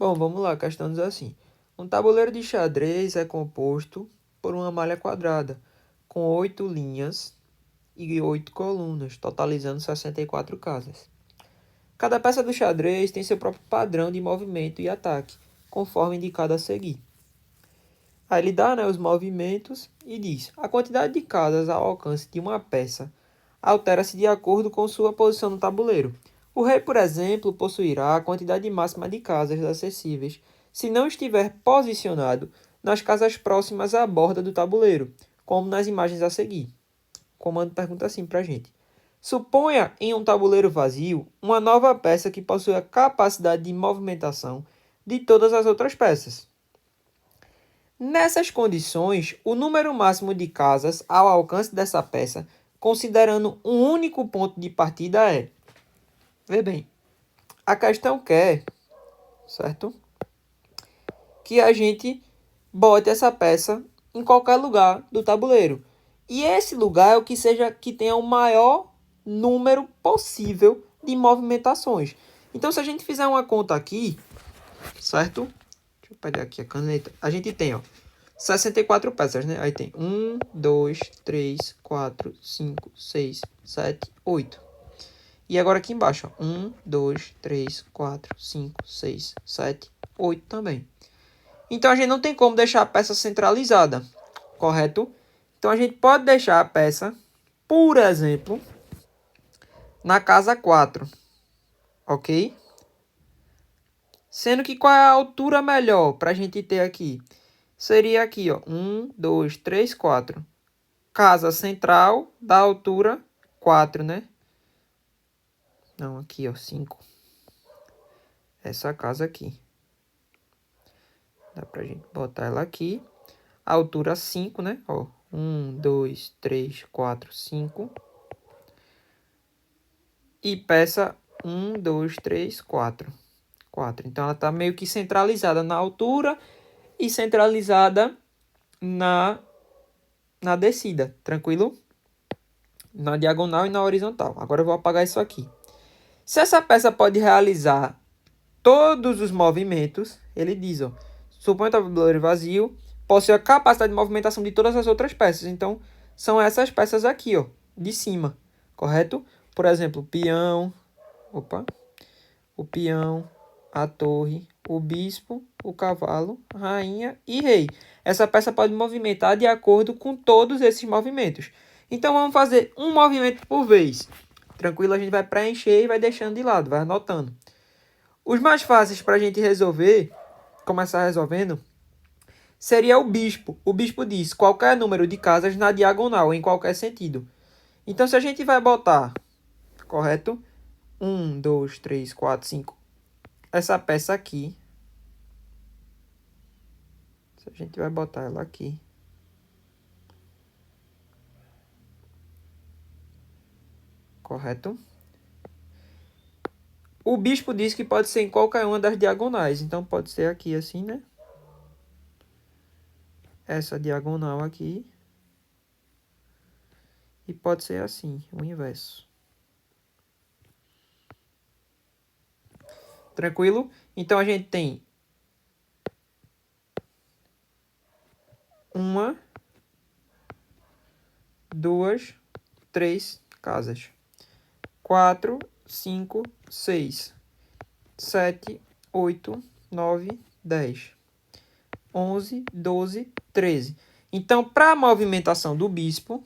Bom, vamos lá, a questão diz assim. Um tabuleiro de xadrez é composto por uma malha quadrada, com 8 linhas e 8 colunas, totalizando 64 casas. Cada peça do xadrez tem seu próprio padrão de movimento e ataque, conforme indicado a seguir. Aí ele dá, os movimentos e diz: a quantidade de casas ao alcance de uma peça altera-se de acordo com sua posição no tabuleiro. O rei, por exemplo, possuirá a quantidade máxima de casas acessíveis se não estiver posicionado nas casas próximas à borda do tabuleiro, como nas imagens a seguir. O comando pergunta assim para a gente: suponha em um tabuleiro vazio uma nova peça que possui a capacidade de movimentação de todas as outras peças. Nessas condições, o número máximo de casas ao alcance dessa peça, considerando um único ponto de partida, é... Vê bem, a questão quer, certo? Que a gente bote essa peça em qualquer lugar do tabuleiro. E esse lugar é o que seja que tenha o maior número possível de movimentações. Então, se a gente fizer uma conta aqui, certo? Deixa eu pegar aqui a caneta. A gente tem, 64 peças, né? Aí tem 1, 2, 3, 4, 5, 6, 7, 8. E agora aqui embaixo, 1, 2, 3, 4, 5, 6, 7, 8 também. Então, a gente não tem como deixar a peça centralizada, correto? Então, a gente pode deixar a peça, por exemplo, na casa 4, ok? Sendo que qual é a altura melhor para a gente ter aqui? Seria aqui, 1, 2, 3, 4. Casa central da altura 4, né? Não, aqui, 5. Essa casa aqui. Dá pra gente botar ela aqui. Altura 5, né? 1, 2, 3, 4, 5. E peça 1, 2, 3, 4. 4. Então, ela tá meio que centralizada na altura e centralizada na descida. Tranquilo? Na diagonal e na horizontal. Agora eu vou apagar isso aqui. Se essa peça pode realizar todos os movimentos, ele diz, suponha o tabuleiro vazio, possui a capacidade de movimentação de todas as outras peças. Então, são essas peças aqui, de cima, correto? Por exemplo, o peão, a torre, o bispo, o cavalo, rainha e rei. Essa peça pode movimentar de acordo com todos esses movimentos. Então, vamos fazer um movimento por vez. Tranquilo, a gente vai preencher e vai deixando de lado, vai anotando. Os mais fáceis para a gente resolver, começar resolvendo, seria o bispo. O bispo diz qualquer número de casas na diagonal, em qualquer sentido. Então, se a gente vai botar, correto? 1, 2, 3, 4, 5. Essa peça aqui. Se a gente vai botar ela aqui. Correto? O bispo diz que pode ser em qualquer uma das diagonais. Então, pode ser aqui assim, né? Essa diagonal aqui. E pode ser assim, o inverso. Tranquilo? Então, a gente tem uma, duas, 3 casas. 4, 5, 6, 7, 8, 9, 10, 11, 12, 13. Então, para a movimentação do bispo,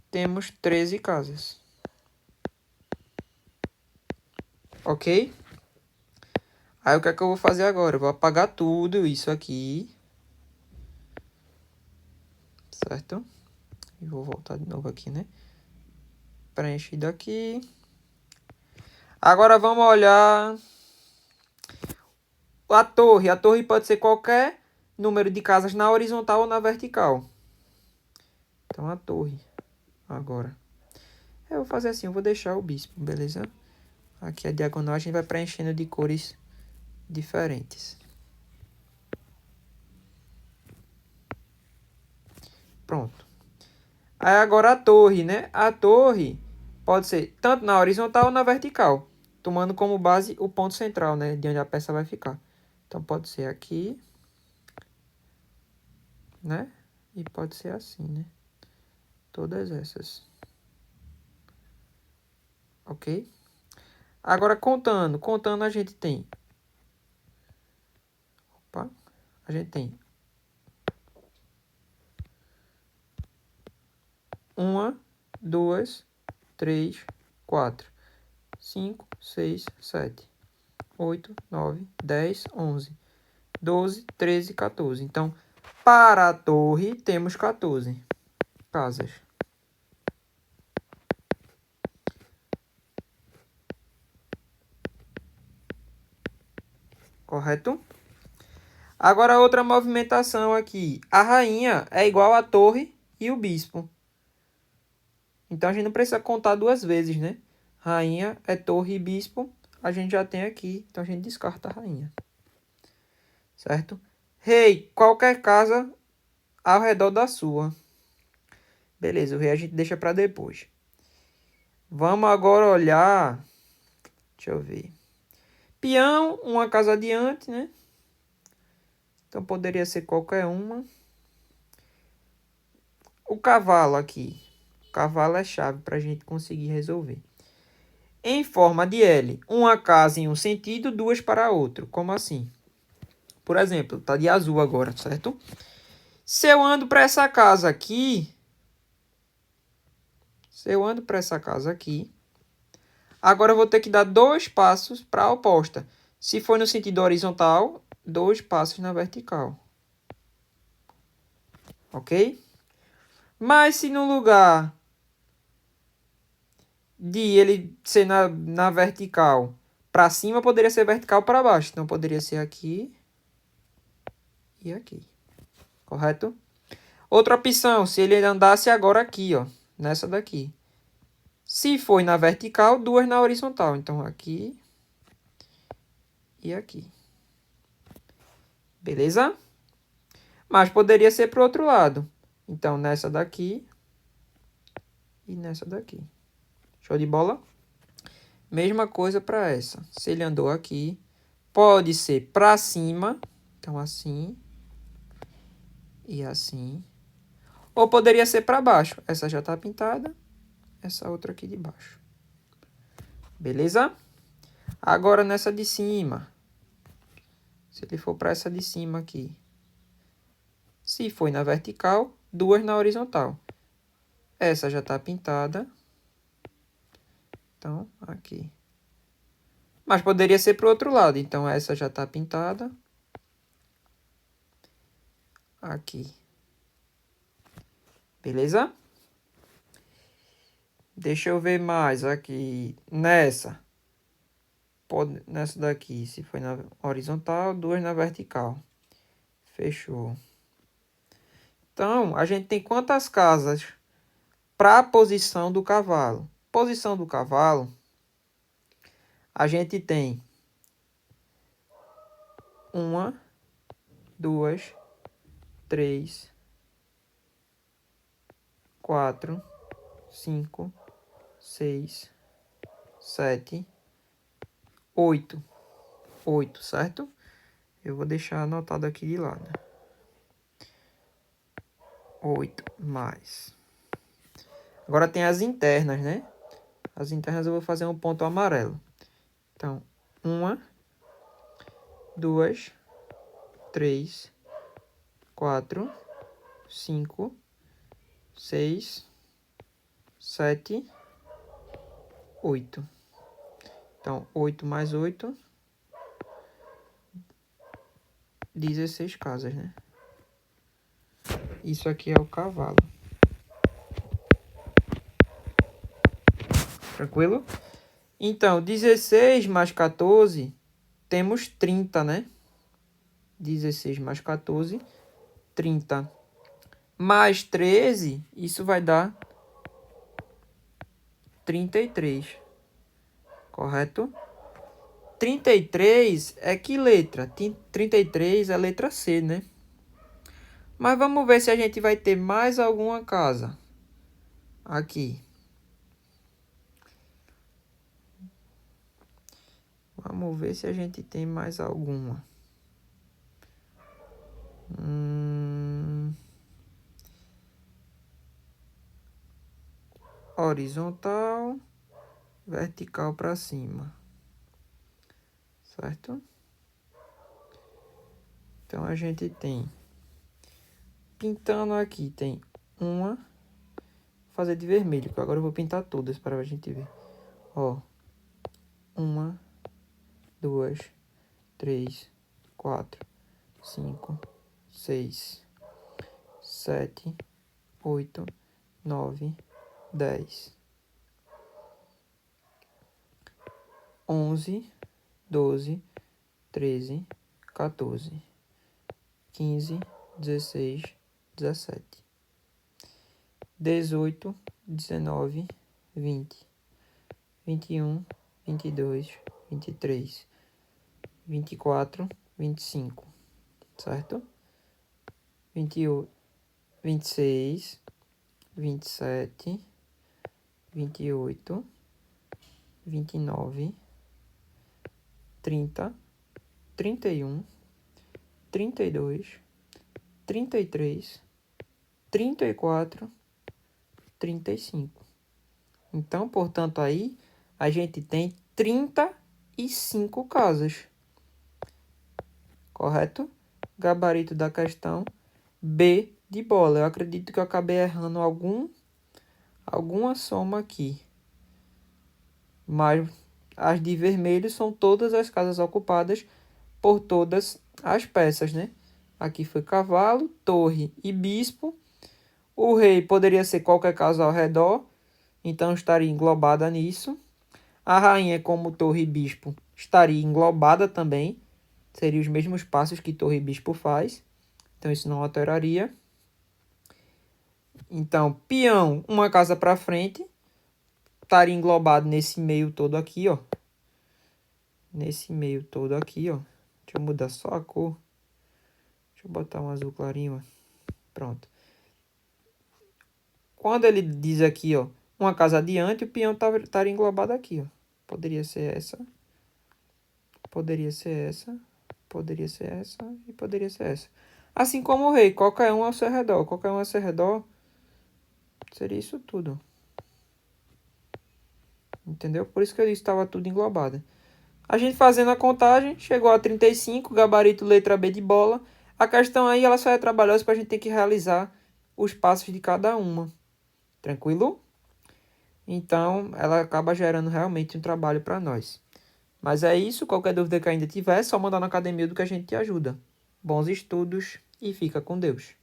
temos 13 casas. Ok? Aí, o que é que eu vou fazer agora? Eu vou apagar tudo isso aqui. Certo? E vou voltar de novo aqui, né? Preenchido aqui. Agora, vamos olhar a torre. A torre pode ser qualquer número de casas na horizontal ou na vertical. Então, a torre. Agora. Eu vou fazer assim, eu vou deixar o bispo, beleza? Aqui a diagonal a gente vai preenchendo de cores diferentes. Pronto. Aí agora a torre, né? A torre pode ser tanto na horizontal ou na vertical, tomando como base o ponto central, né, de onde a peça vai ficar. Então, pode ser aqui, né, e pode ser assim, né, todas essas. Ok? Agora, contando a gente tem... Opa, a gente tem... 1, 2, 3, 4, 5, 6, 7, 8, 9, 10, 11, 12, 13, 14. Então, para a torre, temos 14 casas. Correto? Agora, outra movimentação aqui. A rainha é igual à torre e o bispo. Então, a gente não precisa contar duas vezes, né? Rainha é torre e bispo. A gente já tem aqui. Então, a gente descarta a rainha. Certo? Rei, qualquer casa ao redor da sua. Beleza, o rei a gente deixa para depois. Vamos agora olhar. Deixa eu ver. Peão, uma casa adiante, né? Então, poderia ser qualquer uma. O cavalo aqui. O cavalo é chave para a gente conseguir resolver. Em forma de L. Uma casa em um sentido, duas para outro. Como assim? Por exemplo, tá de azul agora, certo? Se eu ando para essa casa aqui... Agora eu vou ter que dar 2 passos para a oposta. Se for no sentido horizontal, 2 passos na vertical. Ok? Mas se no lugar de ele ser na vertical para cima, poderia ser vertical para baixo. Então, poderia ser aqui e aqui. Correto? Outra opção, se ele andasse agora aqui, ó, nessa daqui. Se for na vertical, 2 na horizontal. Então, aqui e aqui. Beleza? Mas poderia ser para o outro lado. Então, nessa daqui e nessa daqui. Show de bola? Mesma coisa para essa. Se ele andou aqui, pode ser para cima. Então, assim. E assim. Ou poderia ser para baixo. Essa já está pintada. Essa outra aqui de baixo. Beleza? Agora, nessa de cima. Se ele for para essa de cima aqui. Se foi na vertical, 2 na horizontal. Essa já está pintada. Então, aqui. Mas poderia ser para o outro lado. Então, essa já está pintada. Aqui. Beleza? Deixa eu ver mais aqui. Nessa daqui, se foi na horizontal, 2 na vertical. Fechou. Então, a gente tem quantas casas para a posição do cavalo? Posição do cavalo, a gente tem 1, 2, 3, 4, 5, 6, 7, 8. 8, certo? Eu vou deixar anotado aqui de lado. 8 mais. Agora tem as internas, né? As internas eu vou fazer um ponto amarelo. Então, 1, 2, 3, 4, 5, 6, 7, 8. Então, 8 mais 8, 16 casas, né? Isso aqui é o cavalo. Tranquilo? Então, 16 mais 14, temos 30, né? 16 mais 14, 30. Mais 13, isso vai dar 33. Correto? 33 é que letra? 33 é letra C, né? Mas vamos ver se a gente vai ter mais alguma casa. Aqui. Vamos ver se a gente tem mais alguma. Horizontal, vertical para cima. Certo? Então, a gente tem... Pintando aqui, tem uma... Vou fazer de vermelho, que agora eu vou pintar todas para a gente ver. Ó. 1, 2, 3, 4, 5, 6, 7, 8, 9, 10, 11, 12, 13, 14, 15, 16, 17, 18, 19, 20, 21, 22, 23, 24, 25, certo? 28, 26, 27, 28, 29, 30, 31, 32, 33, 34, 35. Então, portanto, aí a gente tem 35 casas. Correto? Gabarito da questão B de bola. Eu acredito que eu acabei errando alguma soma aqui. Mas as de vermelho são todas as casas ocupadas por todas as peças, né? Aqui foi cavalo, torre e bispo. O rei poderia ser qualquer casa ao redor, então estaria englobada nisso. A rainha, como torre e bispo, estaria englobada também. Seriam os mesmos passos que torre e bispo faz. Então, isso não alteraria. Então, peão, uma casa para frente, estaria englobado nesse meio todo aqui, ó. Nesse meio todo aqui, ó. Deixa eu mudar só a cor. Deixa eu botar um azul clarinho, ó. Pronto. Quando ele diz aqui, ó, uma casa adiante, o peão estaria englobado aqui, ó. Poderia ser essa. Poderia ser essa. Poderia ser essa. E poderia ser essa. Assim como o rei, qualquer um ao seu redor. Qualquer um ao seu redor seria isso tudo. Entendeu? Por isso que eu disse que estava tudo englobado. A gente fazendo a contagem, chegou a 35, gabarito letra B de bola. A questão aí, ela só é trabalhosa para a gente ter que realizar os passos de cada uma. Tranquilo? Então, ela acaba gerando realmente um trabalho para nós. Mas é isso. Qualquer dúvida que ainda tiver, é só mandar na academia do que a gente te ajuda. Bons estudos e fica com Deus.